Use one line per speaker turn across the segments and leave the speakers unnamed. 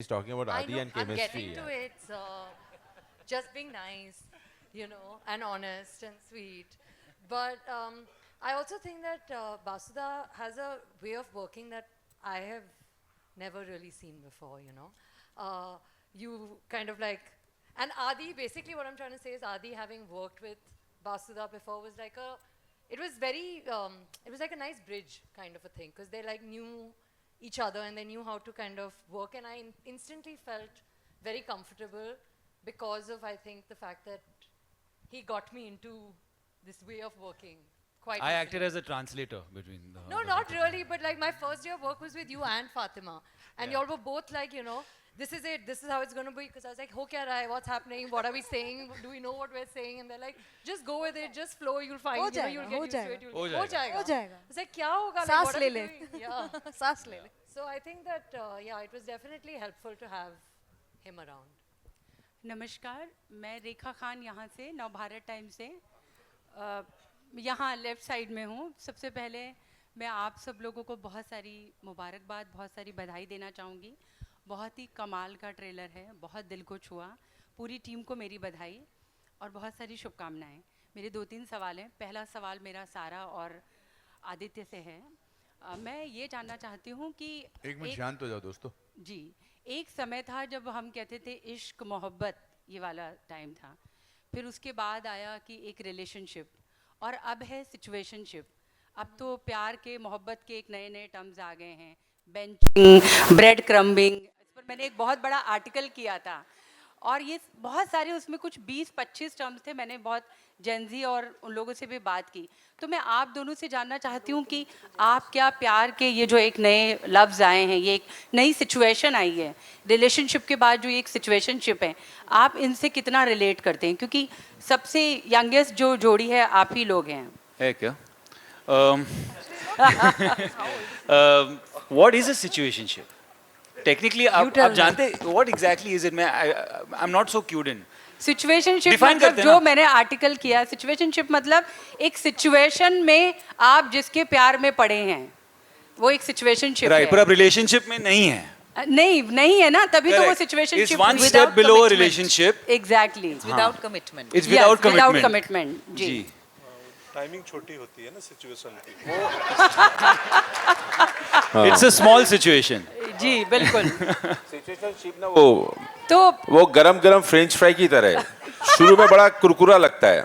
He's talking about
I
Adi
know,
and
I'm
chemistry.
getting to it. So just being nice, and honest and sweet. But I also think that Basuda has a way of working that I have never really seen before. You kind of like, and Adi, basically what I'm trying to say is Adi, having worked with Basuda before, was like it was very, it was like a nice bridge kind of a thing, because they like knew each other and they knew how to kind of work, and I instantly felt very comfortable because of, I think, the fact that he got me into this way of working quite
I acted
easily.
as a translator between
No,
the
not
both of
really, but like my first day of work was with you and Fatima. And
Yeah.
y'all were both like, this is it, this is how it's going to be. Because I was like, ho kya raha hai, what's happening, what are we saying, do we know what we're saying? And they're like, just go with it, just flow, you'll find,
हो
you'll
जाएगा,
get
हो
used to it.
जाएगा,
हो
हो
जाएगा।
जाएगा.
हो जाएगा.
I was like, kya hoga? Like,
सांस
what are
ले
we
ले.
doing? Yeah.
सांस ले ले.
So I think that, yeah, it was definitely helpful to have him around.
नमस्कार, मैं रेखा खान यहाँ से नव भारत टाइम से यहाँ लेफ़्ट साइड में हूँ। सबसे पहले मैं आप सब लोगों को बहुत सारी मुबारकबाद, बहुत सारी बधाई देना चाहूँगी। बहुत ही कमाल का ट्रेलर है, बहुत दिल को छुआ। पूरी टीम को मेरी बधाई और बहुत सारी शुभकामनाएं। मेरे 2-3 सवाल हैं। पहला सवाल मेरा सारा और आदित्य से है। मैं ये जानना चाहती हूँ कि
एक मिनट शांत हो जाओ दोस्तों।
जी, एक समय था जब हम कहते थे इश्क मोहब्बत, ये वाला टाइम था। फिर उसके बाद आया कि एक रिलेशनशिप, और अब है सिचुएशनशिप। अब तो प्यार के, मोहब्बत के एक नए नए टर्म्स आ गए हैं, बेंचिंग, ब्रेड क्रम्बिंग। इस पर मैंने एक बहुत बड़ा आर्टिकल किया था और ये बहुत सारे, उसमें कुछ 20-25 टर्म्स थे। मैंने बहुत जेंजी और उन लोगों से भी बात की। तो मैं आप दोनों से जानना चाहती हूँ कि आप क्या प्यार के ये जो एक नए लफ्ज़ आए हैं, ये एक नई सिचुएशन आई है, रिलेशनशिप के बाद जो एक सिचुएशनशिप है, आप इनसे कितना रिलेट करते हैं? क्योंकि सबसे यंगेस्ट जो जोड़ी है आप ही लोग हैं।
है क्या? What is a situationship? Technically, आप जानते what exactly is it? I'm not so cued in.
Situationship
Define
मतलब
करते हैं
जो
ना?
मैंने आर्टिकल किया, सिचुएशनशिप मतलब एक सिचुएशन में आप जिसके प्यार में पड़े हैं, वो एक सिचुएशनशिप
Right,
है।
पर आप relationship में नहीं है।
नहीं है ना, तभी तो वो
Correct.
Situationship
It's one step below a relationship.
Exactly,
without commitment.
It's without commitment.
Commitment. जी,
टाइमिंग छोटी होती है ना सिचुएशन की।
It's a small situation.
जी बिल्कुल।
सिचुएशनशिप ना
तो
वो गरम गरम फ्रेंच फ्राई की तरह है। शुरू में बड़ा कुरकुरा लगता है,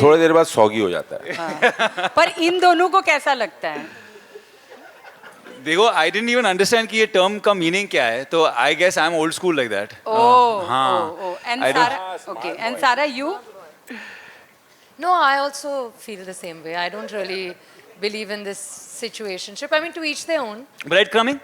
थोड़ी देर बाद सौगी हो जाता है।
पर इन दोनों को कैसा लगता है?
देखो, I didn't even understand कि ये term का meaning क्या है, तो I guess I'm old school like that. हाँ।
एंड
I don't-
सारा, ओके, एंड सारा you?
No, I also feel the same way. I don't really believe in this situationship. I mean, to each their own.
Breadcrumbing?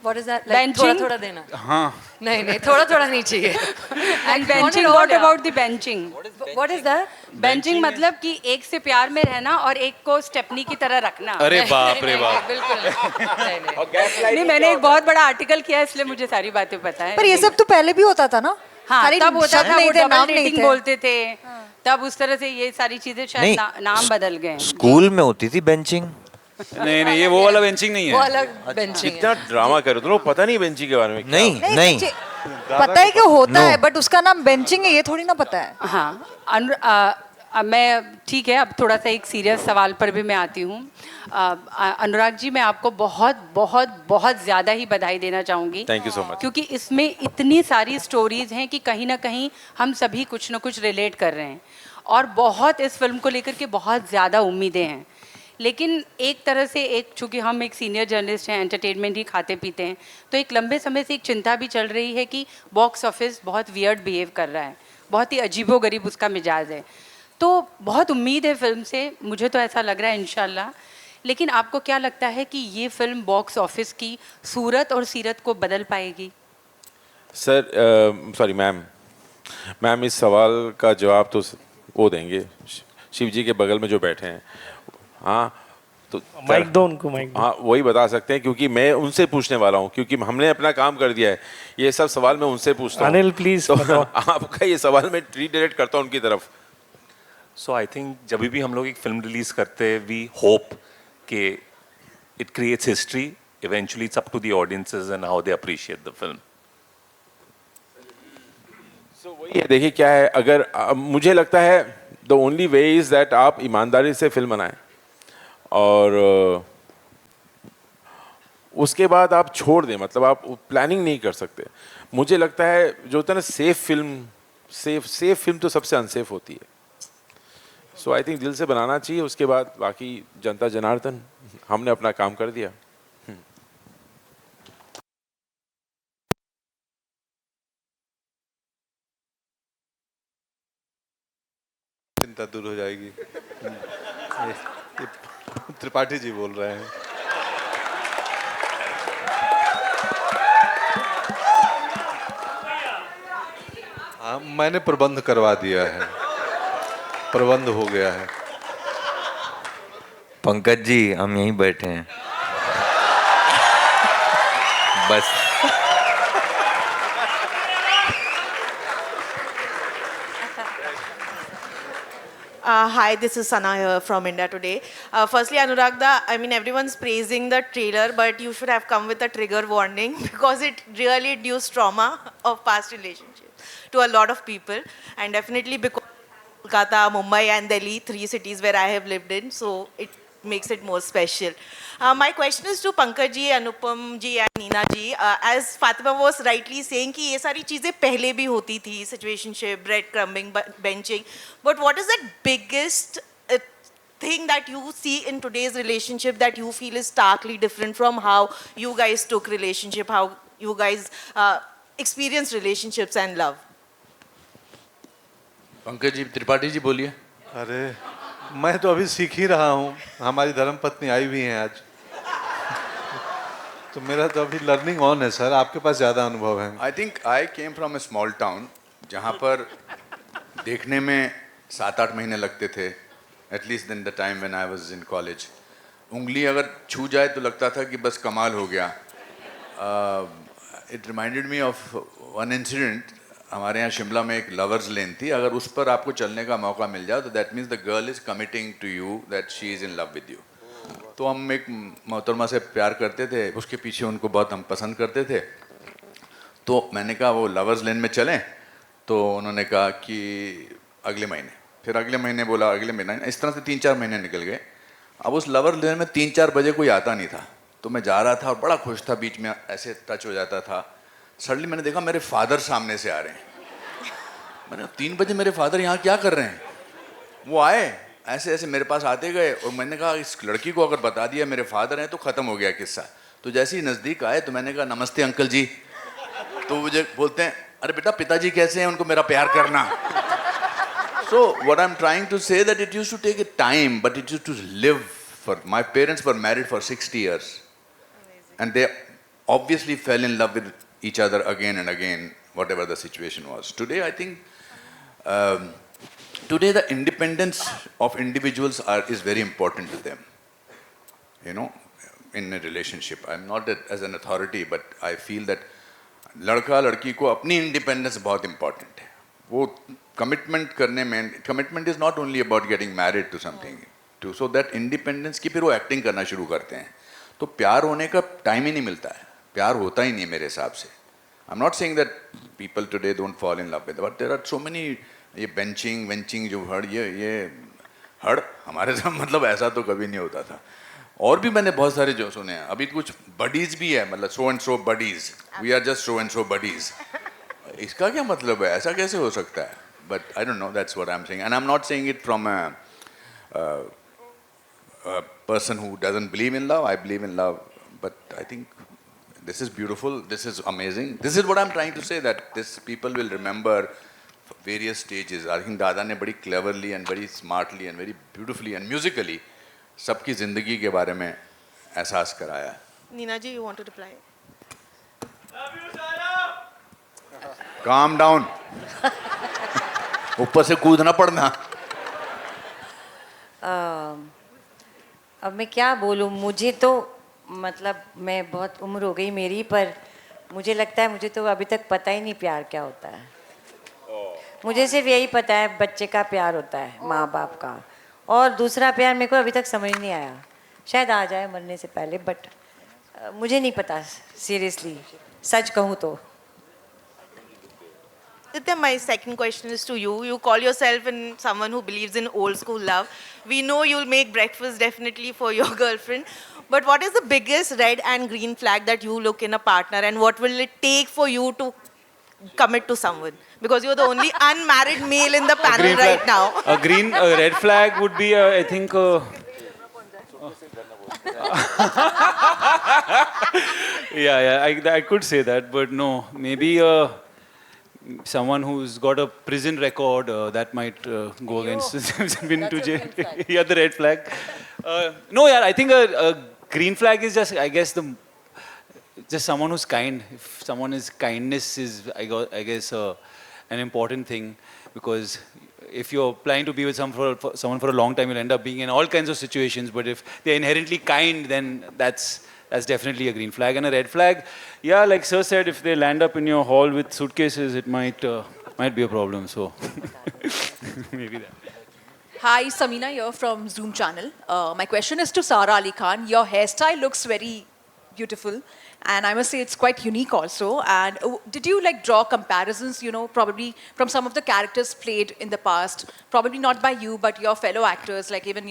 What is that? Like,
Benching?
थोड़ा-थोड़ा देना.
हाँ।
नहीं, थोड़ा-थोड़ा नहीं चाहिए.
And
want it
benching,
all,
what
yeah.
About the benching?
What is that?
Benching मतलब कि एक से प्यार में रहना और एक को स्टेपनी की तरह रखना।
अरे बाप रे
नहीं,
बाप।
बिल्कुल नहीं.
नहीं, मैंने एक बहुत बड़ा आर्टिकल किया है, इसलिए मुझे सारी बातें पता है।
पर ये सब तो पहले भी होता था ना?
हाँ,
खाली
तब होता
शब्द
था,
नहीं
वो
थे,
डबल
नाम नहीं
डेटिंग
थे।
बोलते थे। तब उस तरह से ये सारी चीजें शायद
नहीं,
नाम बदल गए हैं।
स्कूल में होती थी बेंचिंग।
नहीं, ये वो वाला बेंचिंग नहीं
वो
है।
अलग बेंचिंग है.
इतना ड्रामा करो तुम, पता नहीं बेंची के बारे में क्या
नहीं
होता है।
नहीं
पता है कि होता
No.
है, बट उसका नाम बेंचिंग है, ये थोड़ी ना पता है।
हाँ, मैं ठीक है, अब थोड़ा सा एक सीरियस सवाल पर भी मैं आती हूँ। अनुराग जी, मैं आपको बहुत बहुत बहुत ज़्यादा ही बधाई देना चाहूँगी।
Thank you so much.
क्योंकि इसमें इतनी सारी स्टोरीज हैं कि कहीं ना कहीं हम सभी कुछ ना कुछ रिलेट कर रहे हैं, और बहुत इस फिल्म को लेकर के बहुत ज़्यादा उम्मीदें हैं। लेकिन एक तरह से, एक चूँकि हम एक सीनियर जर्नलिस्ट हैं, एंटरटेनमेंट ही खाते पीते हैं, तो एक लंबे समय से एक चिंता भी चल रही है कि बॉक्स ऑफिस बहुत वियर्ड बिहेव कर रहा है, बहुत ही अजीबोगरीब उसका मिजाज है। तो बहुत उम्मीद है फिल्म से, मुझे तो ऐसा लग रहा है इंशाल्लाह। लेकिन आपको क्या लगता है कि ये फिल्म बॉक्स ऑफिस की सूरत और सीरत को बदल पाएगी?
सर, सॉरी मैम इस सवाल का जवाब तो वो देंगे शिव जी के बगल में जो बैठे हैं। हाँ, तो
माइक दो उनको, माइक दो।
हाँ, वही बता सकते हैं, क्योंकि मैं उनसे पूछने वाला हूँ, क्योंकि हमने अपना काम कर दिया है। ये सब सवाल मैं उनसे पूछता हूँ।
अनिल प्लीज
तो
बताओ।
आपका ये सवाल मैं रीडायरेक्ट करता हूँ उनकी तरफ।
सो आई थिंक जब भी हम लोग एक फिल्म रिलीज करते हैं, वी होप कि it creates history, eventually it's up to the audiences and how they appreciate the film.
वही है, देखिए क्या है, अगर मुझे लगता है the only way is that आप ईमानदारी से फिल्म बनाएं और उसके बाद आप छोड़ दें, मतलब आप प्लानिंग नहीं कर सकते। मुझे लगता है जो होता है ना सेफ फिल्म, सेफ फिल्म तो सबसे अनसेफ होती है। सो आई थिंक दिल से बनाना चाहिए, उसके बाद बाकी जनता जनार्दन, हमने अपना काम कर दिया।
चिंता दूर हो जाएगी। त्रिपाठी जी बोल रहे हैं। हाँ, मैंने प्रबंध करवा दिया है, प्रबंध हो गया है।
पंकज जी हम यहीं बैठे हैं बस।
Hi, this is Sana here from India Today. Firstly, Anuragda, I mean, everyone's praising the trailer, but you should have come with a trigger warning because it really induced trauma of past relationships to a lot of people. And definitely because Kolkata, Mumbai and Delhi, 3 cities where I have lived in, so it makes it more special. My question is to Pankaj ji, Anupam ji and Neena ji. As Fatima was rightly saying कि ये सारी चीज़ें पहले भी होती थी, situationship, breadcrumbing, benching. But what is the biggest thing that you see in today's relationship that you feel is starkly different from how you guys took relationship, how you guys experienced relationships and love?
Pankaj ji, Tripathi ji बोलिए।
अरे मैं तो अभी सीख ही रहा हूँ, हमारी धर्मपत्नी आई भी हैं आज। तो मेरा तो अभी लर्निंग ऑन है सर, आपके पास ज़्यादा अनुभव है।
I think I came from A small town जहाँ पर देखने में 7-8 महीने लगते थे, at least in the time when I was in college. उंगली अगर छू जाए तो लगता था कि बस कमाल हो गया। It reminded me of one incident. हमारे यहाँ शिमला में एक लवर्स लेन थी, अगर उस पर आपको चलने का मौका मिल जाए तो that means the girl is committing to you that she is in love with you. तो हम एक मोहतरमा से प्यार करते थे, उसके पीछे उनको बहुत हम पसंद करते थे। तो मैंने कहा वो लवर्स लेन में चलें, तो उन्होंने कहा कि अगले महीने, फिर अगले महीने बोला अगले महीने, इस तरह से 3-4 महीने निकल गए। अब उस लवर्स लेन में 3-4 बजे कोई आता नहीं था, तो मैं जा रहा था और बड़ा खुश था, बीच में ऐसे टच हो जाता था। सडनली मैंने देखा मेरे फादर सामने से आ रहे हैं। मैंने 3 बजे मेरे फादर यहाँ क्या कर रहे हैं? वो आए ऐसे ऐसे मेरे पास आते गए, और मैंने कहा इस लड़की को अगर बता दिया मेरे फादर हैं तो ख़त्म हो गया किस्सा। तो जैसे ही नज़दीक आए तो मैंने कहा नमस्ते अंकल जी। तो मुझे बोलते हैं अरे बेटा पिताजी कैसे हैं, उनको मेरा प्यार करना। So what I am trying to say that it used to take a time, but it used to live for my parents were married for 60 years and they obviously fell in love with each other again and again, whatever the situation was. Today I think today the independence of individuals is very important to them, you know, in a relationship. I'm not as an authority, but I feel that लड़का लड़की को अपनी independence बहुत important है। वो commitment करने में, commitment is not only about getting married to something, to so that independence की फिर वो एक्टिंग करना शुरू करते हैं। तो प्यार होने का टाइम ही नहीं मिलता है, प्यार होता ही नहीं मेरे हिसाब से। I am not saying that people today don't fall in love with, but there are so many, ये बेंचिंग वेंचिंग जो हड़, ये हड़ हमारे साथ मतलब ऐसा तो कभी नहीं होता था। और भी मैंने बहुत सारे जो सुने हैं, अभी कुछ बडीज भी है, मतलब so and so buddies, we are just so and so buddies. इसका क्या मतलब है, ऐसा कैसे हो सकता है? But I don't know, that's what I am saying, and I am not saying it from a person who doesn't believe in love. I believe in love, but I think this is beautiful, this is amazing. This is what I'm trying to say, that this people will remember various stages. I think दादा ने बड़ी cleverly and very smartly and very beautifully and musically सबकी जिंदगी के बारे में एहसास कराया।
Neena ji, you want to reply?
Calm down. ऊपर से कूदना पड़ना।
अब मैं क्या बोलूँ, मुझे तो मतलब मैं बहुत उम्र हो गई मेरी, पर मुझे लगता है मुझे तो अभी तक पता ही नहीं प्यार क्या होता है। मुझे सिर्फ यही पता है बच्चे का प्यार होता है, माँ बाप का, और दूसरा प्यार मेरे को अभी तक समझ नहीं आया। शायद आ जाए मरने से पहले, बट मुझे नहीं पता सीरियसली, सच कहूँ तो।
Aditya, my second question is to you. You call yourself in someone who believes in old school love. We know you'll make breakfast definitely for your girlfriend. But what is the biggest red and green flag that you look in a partner, and what will it take for you to commit to someone? Because you're the only unmarried male in the panel
green
right
flag.
now.
A red flag would be, I think. I could say that, but no, maybe someone who's got a prison record that might go against been to jail. Yeah, the red flag. No, yeah, I think a green flag is just, I guess, just someone who's kind. If someone is kindness is, I guess, an important thing, because if you're planning to be with someone for a long time, you'll end up being in all kinds of situations. But if they're inherently kind, then that's definitely a green flag. And a red flag, yeah, like Sir said, if they land up in your hall with suitcases, it might be a problem. So maybe that.
Hi, Samina here from Zoom channel. My question is to Sara Ali Khan. Your hairstyle looks very beautiful, and I must say it's quite unique also. And did you like draw comparisons, probably from some of the characters played in the past, probably not by you, but your fellow actors, like even,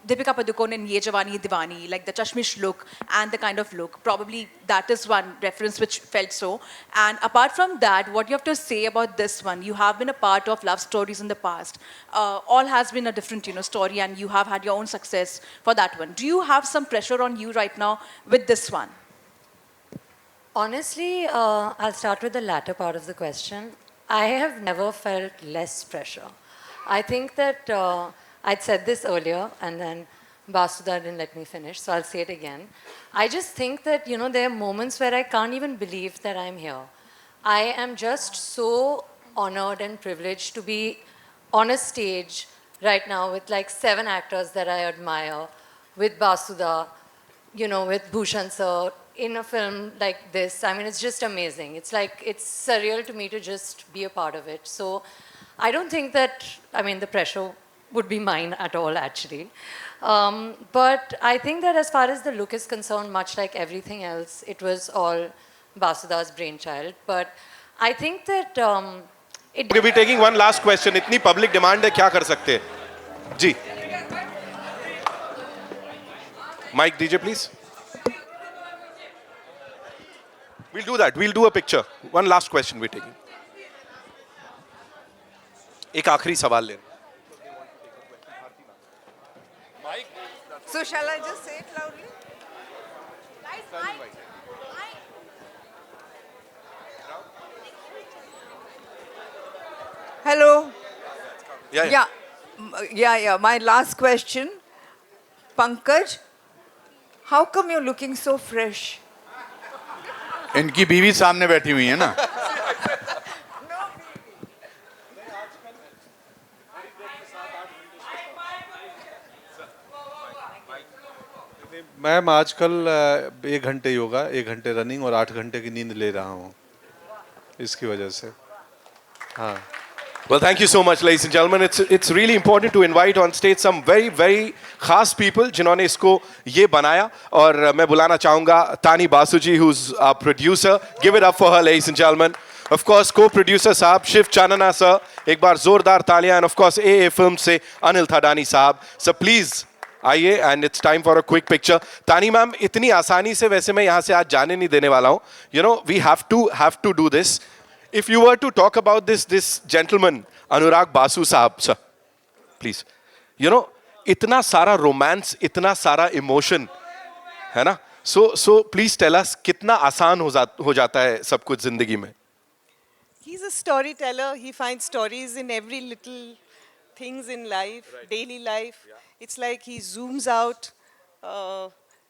Deepika Padukone in Ye Jawani Hai Diwani, like the Chashmish look and the kind of look, probably that is one reference which felt so. And apart from that, what you have to say about this one, you have been a part of love stories in the past. All has been a different, story, and you have had your own success for that one. Do you have some pressure on you right now with this one?
Honestly, I'll start with the latter part of the question. I have never felt less pressure. I think that I'd said this earlier, and then Basuda didn't let me finish, so I'll say it again. I just think that, there are moments where I can't even believe that I'm here. I am just so honored and privileged to be on a stage right now with like 7 actors that I admire, with Basuda, with Bhushan sir, in a film like this. I mean, it's just amazing. It's surreal to me to just be a part of it. So I don't think that, the pressure would be mine at all, actually. But I think that as far as the look is concerned, much like everything else, it was all Basuda's brainchild. But I think that
We'll be taking one last question. इतनी public demand है, क्या कर सकते हैं? जी. Mic DJ, please. We'll do that. We'll do a picture. One last question we're taking. एक आखिरी सवाल ले.
So shall I just say it loudly? Hello. Yeah. My last question, Pankaj, how come you're looking so fresh?
इनकी बीवी सामने बैठी हुई है ना.
मैम आजकल 1 घंटे योगा, 1 घंटे रनिंग और 8 घंटे की नींद ले रहा हूँ इसकी वजह से. हाँ.
Well, thank you so much, ladies and gentlemen. It's really important to invite on stage some very, very खास people जिन्होंने इसको ये बनाया. और मैं बुलाना चाहूँगा तानी बासु जी, who's our producer. Give it up for her, ladies and gentlemen. Of course, co-producer साहब शिव चानना sir. एक बार जोरदार तालियां. And of course, AA Films से अनिल थडानी साहब. So please आइए, and it's time for a quick picture. तानी मैम, इतनी आसानी से वैसे मैं यहाँ से आज जाने नहीं देने वाला हूँ. We have to do this. If you were to talk about this gentleman, Anurag Basu Saab, sir, please. इतना सारा romance, इतना सारा emotion, है ना? So please tell us, कितना आसान हो जाता है सब कुछ जिंदगी में?
He's a storyteller. He finds stories in every little things in life, daily life. It's like he zooms out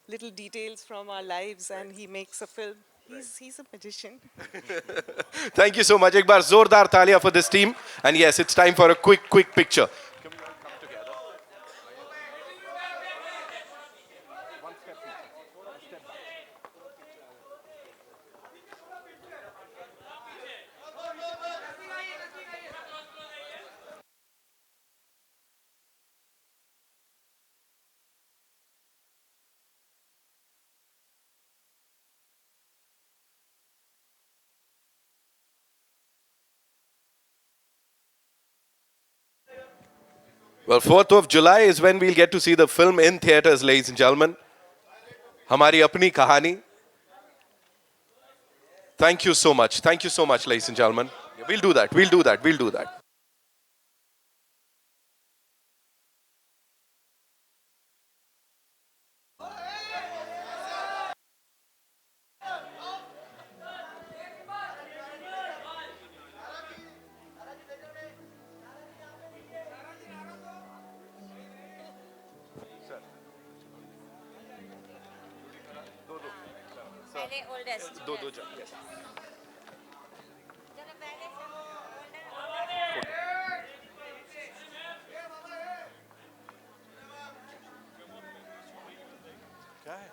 little details from our lives and he makes a film. He's a magician.
Thank you so much. एक बार जोरदार तालियां for this team. And yes, it's time for a quick picture. Well, 4th of July is when we'll get to see the film in theaters, ladies and gentlemen. हमारी अपनी कहानी. Thank you so much. Thank you so much, ladies and gentlemen. We'll do that. We'll do that. We'll do that.
पहले oldest.
दो दो जन. Yes. क्या है?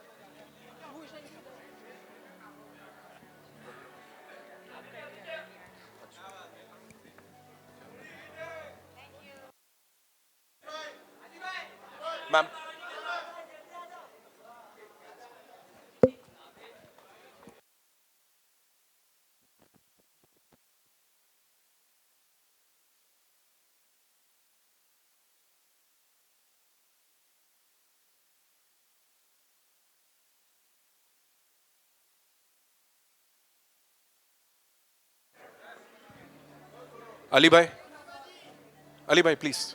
Ma'am. Ali bhai, please.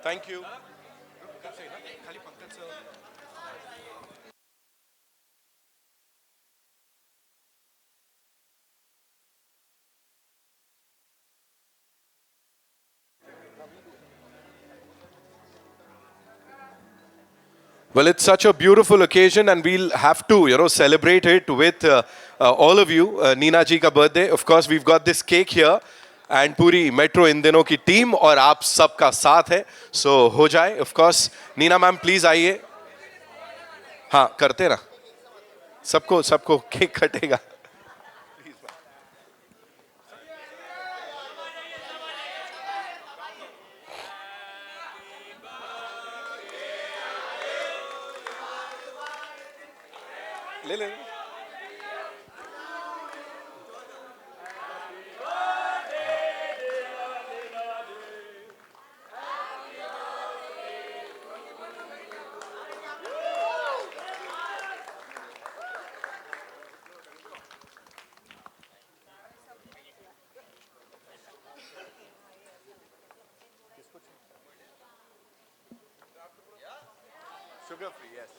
Thank you. Well, it's such a beautiful occasion, and we'll have to, celebrate it with all of you. Neena ji ka birthday. Of course, we've got this cake here, and पूरी metro इन दिनों की team और आप सबका साथ है. So हो जाए. Of course, Neena ma'am, please आइए. हाँ, करते ना. सबको केक कटेगा. ले. Sugar free, yes.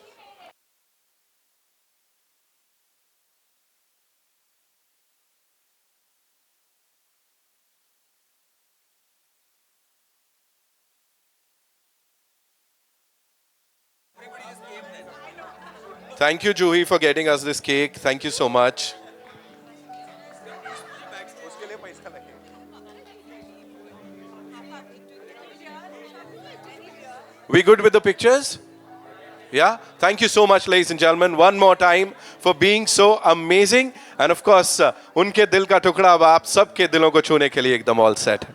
Thank you, Juhi, for getting us this cake. Thank you so much. We good with the pictures? Yeah? Thank you so much, ladies and gentlemen, one more time for being so amazing. And of course, उनके दिल का टुकड़ा अब आप सबके दिलों को छूने के लिए एकदम all set.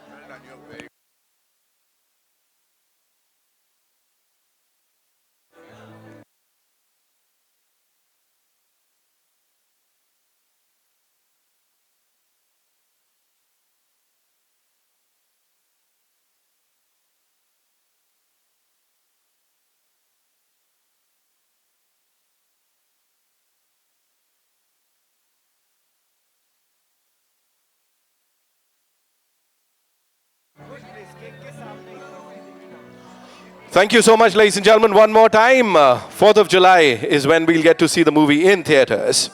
Thank you so much, ladies and gentlemen. One more time, 4th of July is when we'll get to see the movie in theaters.